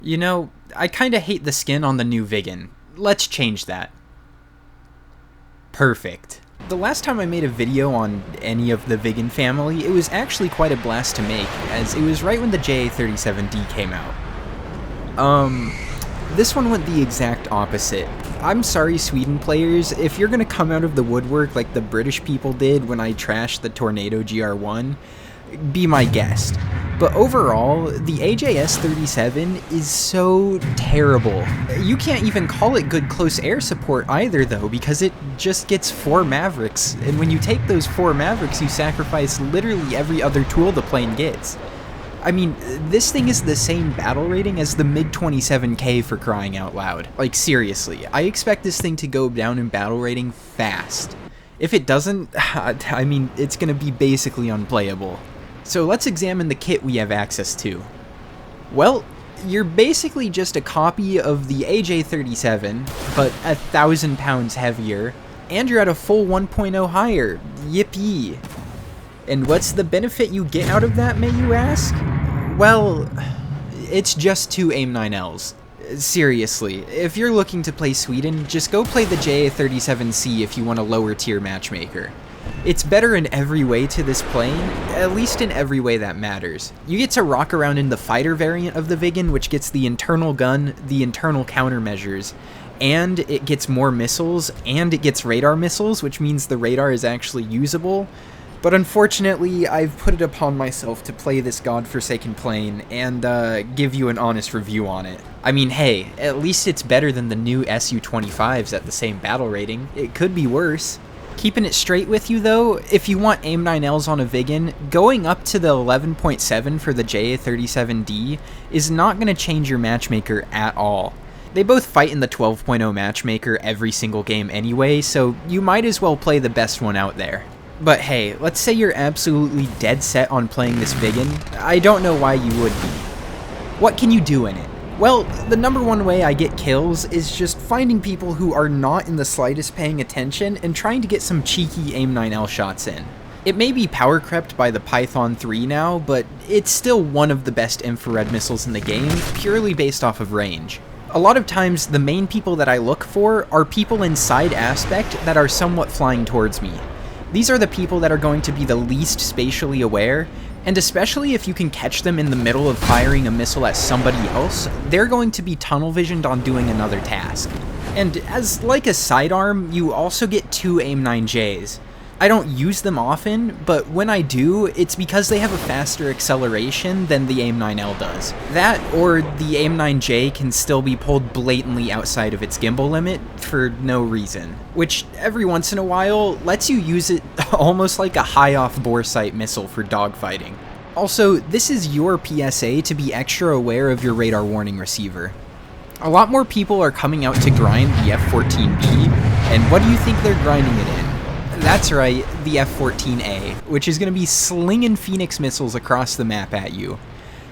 You know, I kinda hate the skin on the new Viggen. Let's change that. Perfect. The last time I made a video on any of the Viggen family, it was actually quite a blast to make, as it was right when the JA37D came out. This one went the exact opposite. I'm sorry, Sweden players, if you're gonna come out of the woodwork like the British people did when I trashed the Tornado GR1, be my guest. But overall, the AJS37 is so terrible. You can't even call it good close air support either though, because it just gets 4 Mavericks, and when you take those 4 Mavericks, you sacrifice literally every other tool the plane gets. I mean, this thing is the same battle rating as the mid-27K for crying out loud. Like seriously, I expect this thing to go down in battle rating fast. If it doesn't, I mean, it's gonna be basically unplayable. So let's examine the kit we have access to. Well, you're basically just a copy of the AJ37, but 1,000 pounds heavier, and you're at a full 1.0 higher. Yippee! And what's the benefit you get out of that, may you ask? Well, it's just 2 AIM-9Ls. Seriously, if you're looking to play Sweden, just go play the JA37C if you want a lower tier matchmaker. It's better in every way to this plane, at least in every way that matters. You get to rock around in the fighter variant of the Viggen, which gets the internal gun, the internal countermeasures, and it gets more missiles, and it gets radar missiles, which means the radar is actually usable. But unfortunately, I've put it upon myself to play this godforsaken plane and give you an honest review on it. I mean, hey, at least it's better than the new Su-25s at the same battle rating. It could be worse. Keeping it straight with you though, if you want AIM-9Ls on a Viggen, going up to the 11.7 for the JA37D is not going to change your matchmaker at all. They both fight in the 12.0 matchmaker every single game anyway, so you might as well play the best one out there. But hey, let's say you're absolutely dead set on playing this Viggen. I don't know why you would be. What can you do in it? Well, the number one way I get kills is just finding people who are not in the slightest paying attention and trying to get some cheeky AIM-9L shots in. It may be power crept by the Python 3 now, but it's still one of the best infrared missiles in the game, purely based off of range. A lot of times, the main people that I look for are people in side aspect that are somewhat flying towards me. These are the people that are going to be the least spatially aware, and especially if you can catch them in the middle of firing a missile at somebody else, they're going to be tunnel visioned on doing another task. And as like a sidearm, you also get 2 AIM-9Js. I don't use them often, but when I do, it's because they have a faster acceleration than the AIM-9L does. That, or the AIM-9J can still be pulled blatantly outside of its gimbal limit for no reason, which every once in a while lets you use it almost like a high-off bore sight missile for dogfighting. Also, this is your PSA to be extra aware of your radar warning receiver. A lot more people are coming out to grind the F-14B, and what do you think they're grinding it in? That's right, the F-14A, which is going to be slinging Phoenix missiles across the map at you.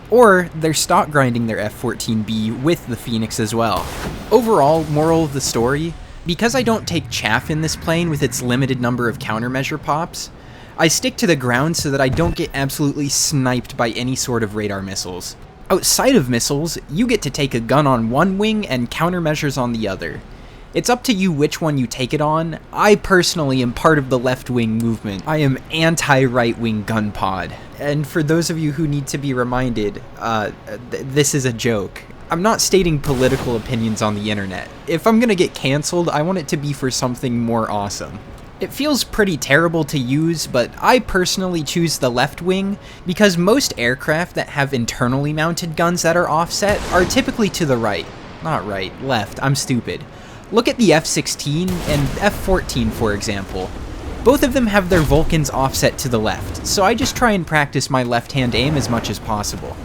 Or they're stock grinding their F-14B with the Phoenix as well. Overall, moral of the story, because I don't take chaff in this plane with its limited number of countermeasure pops, I stick to the ground so that I don't get absolutely sniped by any sort of radar missiles. Outside of missiles, you get to take a gun on one wing and countermeasures on the other. It's up to you which one you take it on. I personally am part of the left-wing movement. I am anti-right-wing gun pod. And for those of you who need to be reminded, this is a joke. I'm not stating political opinions on the internet. If I'm gonna get cancelled, I want it to be for something more awesome. It feels pretty terrible to use, but I personally choose the left wing because most aircraft that have internally mounted guns that are offset are typically to the right. Not right, left, I'm stupid. Look at the F-16 and F-14 for example. Both of them have their Vulcans offset to the left, so I just try and practice my left-hand aim as much as possible.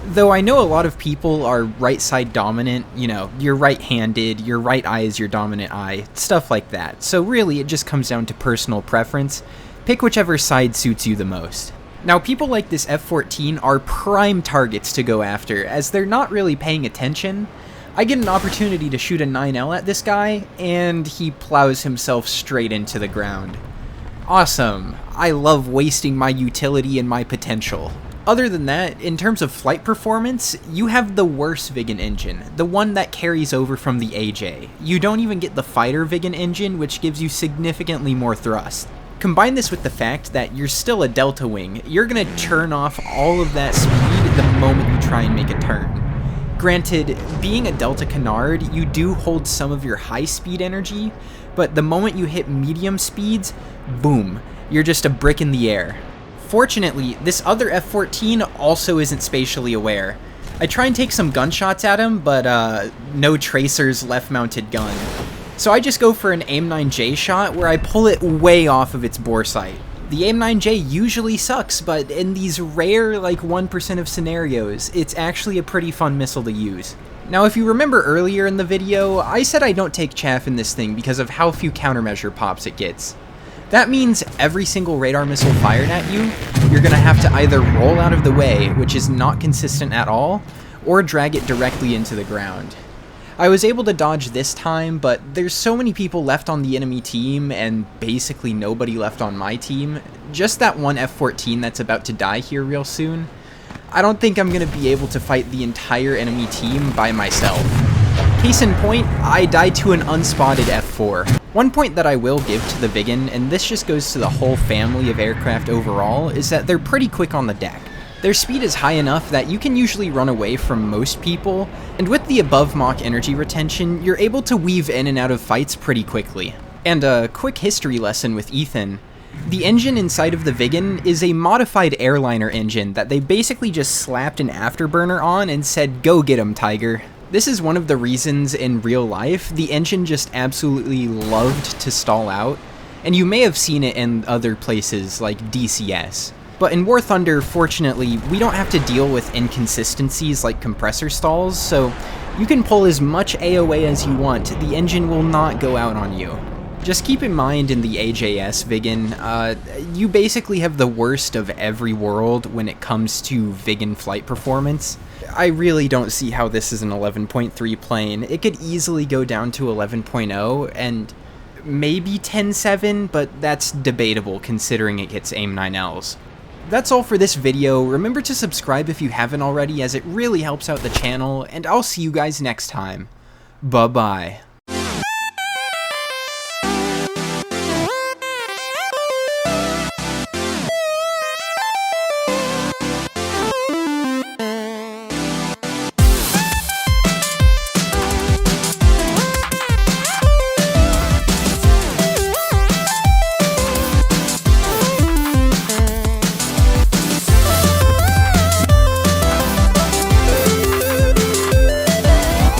Though I know a lot of people are right side dominant, you know, you're right-handed, your right eye is your dominant eye, stuff like that. So really it just comes down to personal preference. Pick whichever side suits you the most. Now people like this F-14 are prime targets to go after, as they're not really paying attention. I get an opportunity to shoot a 9L at this guy, and he plows himself straight into the ground. Awesome. I love wasting my utility and my potential. Other than that, in terms of flight performance, you have the worst Viggen engine, the one that carries over from the AJ. You don't even get the fighter Viggen engine, which gives you significantly more thrust. Combine this with the fact that you're still a delta wing, you're gonna turn off all of that speed the moment you try and make a turn. Granted, being a delta canard, you do hold some of your high speed energy, but the moment you hit medium speeds, boom, you're just a brick in the air. Fortunately, this other F-14 also isn't spatially aware. I try and take some gunshots at him, but no tracers left-mounted gun. So I just go for an AIM-9J shot where I pull it way off of its bore sight. The AIM-9J usually sucks, but in these rare, like 1% of scenarios, it's actually a pretty fun missile to use. Now, if you remember earlier in the video, I said I don't take chaff in this thing because of how few countermeasure pops it gets. That means every single radar missile fired at you, you're gonna have to either roll out of the way, which is not consistent at all, or drag it directly into the ground. I was able to dodge this time, but there's so many people left on the enemy team, and basically nobody left on my team. Just that one F-14 that's about to die here real soon. I don't think I'm gonna be able to fight the entire enemy team by myself. Case in point, I died to an unspotted F-4. One point that I will give to the Viggen, and this just goes to the whole family of aircraft overall, is that they're pretty quick on the deck. Their speed is high enough that you can usually run away from most people, and with the above Mach energy retention, you're able to weave in and out of fights pretty quickly. And a quick history lesson with Ethan. The engine inside of the Viggen is a modified airliner engine that they basically just slapped an afterburner on and said, "Go get 'em, Tiger." This is one of the reasons in real life the engine just absolutely loved to stall out, and you may have seen it in other places like DCS. But in War Thunder, fortunately, we don't have to deal with inconsistencies like compressor stalls, so you can pull as much AOA as you want, the engine will not go out on you. Just keep in mind in the AJS Viggen, you basically have the worst of every world when it comes to Viggen flight performance. I really don't see how this is an 11.3 plane. It could easily go down to 11.0 and maybe 10.7, but that's debatable considering it gets AIM-9Ls. That's all for this video. Remember to subscribe if you haven't already, as it really helps out the channel, and I'll see you guys next time. Bye-bye.